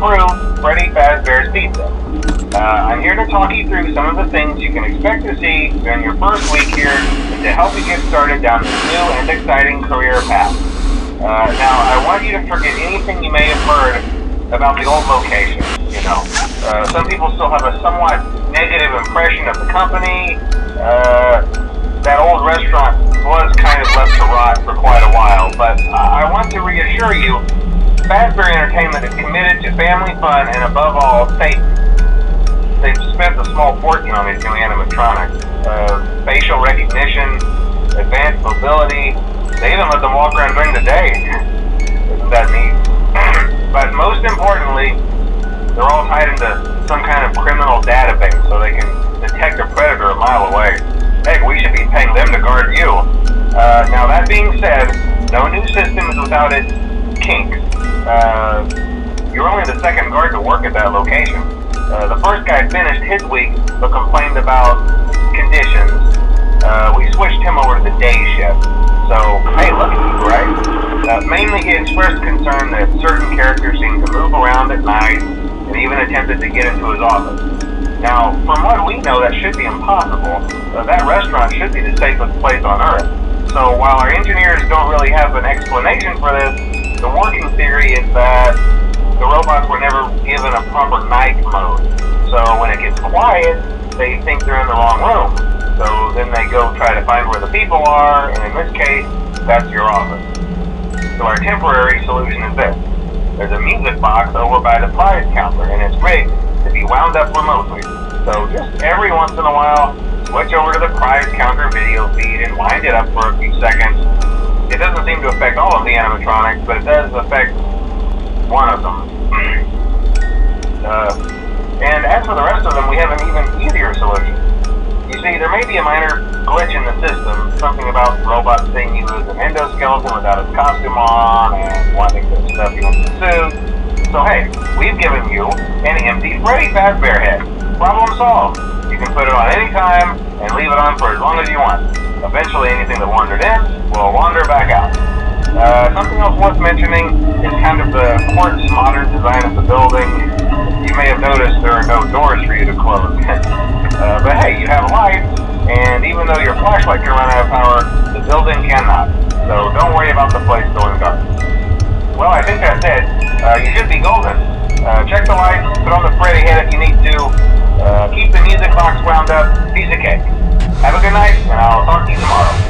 approved Freddy Fazbear's Pizza. I'm here to talk you through some of the things you can expect to see during your first week here and to help you get started down this new and exciting career path. Now, I want you to forget anything you may have heard about the old location. Some people still have a somewhat negative impression of the company. That old restaurant was kind of left to rot for quite a while, but I want to reassure you, Fazbear Entertainment is committed to family fun and above all, safety. They've spent a small fortune on these new animatronics. Facial recognition, advanced mobility, they even let them walk around during the day. Isn't that neat? But most importantly, they're all tied into some kind of criminal database so they can detect a predator a mile away. Heck, we should be paying them to guard you. Now that being said, no new system is without its kinks. You're only the second guard to work at that location. The first guy finished his week but complained about conditions. We switched him over to the day shift. So, hey, look at you, right? Mainly he expressed concern that certain characters seemed to move around at night and even attempted to get into his office. Now, from what we know, that should be impossible. That restaurant should be the safest place on Earth. So while our engineers don't really have an explanation for this, the working theory is that the robots were never given a proper night mode. So when it gets quiet, they think they're in the wrong room. So then they go try to find where the people are, and in this case, that's your office. So our temporary solution is this. There's a music box over by the prize counter, and it's rigged to be wound up remotely. So just every once in a while, switch over to the prize counter video feed and wind it up for a few seconds. It doesn't seem to affect all of the animatronics, but it does affect one of them. And as for the rest of them, we have an even easier solution. You see, there may be a minor glitch in the system, something about robots seeing you as an endoskeleton without his costume on and wanting to stuff you in the suit. So hey, we've given you an empty Freddy Fazbear head. Problem solved. You can put it on any time and leave it on for as long as you want. Eventually anything that wandered in will wander back out. Something else worth mentioning is kind of the quartz modern design of the building. You may have noticed there are no doors for you to close. But hey, you have lights, and even though your flashlight can run out of power, the building cannot. So don't worry about the place going dark. Well, I think that's it. You should be golden. Check the lights, put on the Freddy head if you need to. Keep the music box wound up. Piece of cake. Have a good night, and I'll talk to you tomorrow.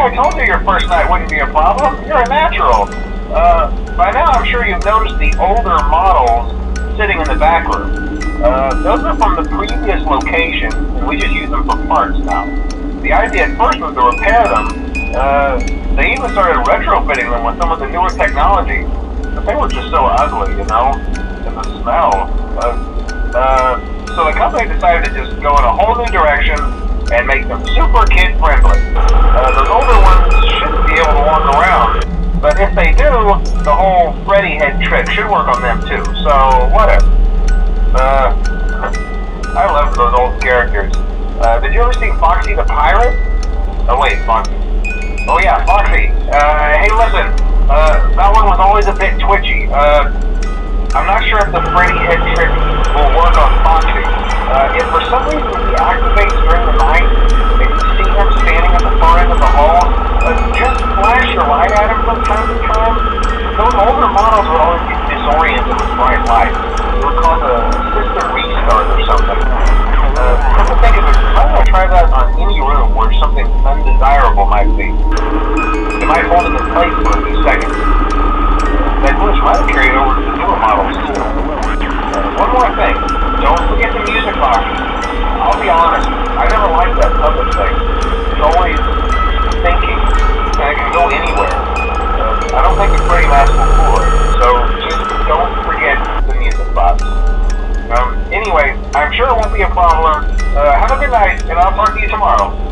I told you your first night wouldn't be a problem. You're a natural. By now I'm sure you've noticed the older models sitting in the back room. Those are from the previous location, and we just use them for parts now. The idea at first was to repair them. They even started retrofitting them with some of the newer technology, but they were just so ugly, and the smell. So the company decided to just go in a whole new direction and make them super kid-friendly. Those older ones shouldn't be able to walk around, but if they do, the whole Freddy head trick should work on them too, so whatever. I love those old characters. Did you ever see Foxy the Pirate? Oh wait, Foxy. Oh yeah, Foxy. Hey listen, that one was always a bit twitchy. I'm not sure if the Freddy head trick will work on Foxy. If for some reason he activates during the night, and you see him standing at the far end of the hall, just flash your light at him from time to time. Those older models would always get disoriented with bright lights. It would cause a system restart or something. Come to think of it, why don't I try that on any room where something undesirable might be? It might hold it in place for a few seconds. That glitch might have carried over to the door. I'm sure it won't be a problem. Have a good night, and I'll talk to you tomorrow.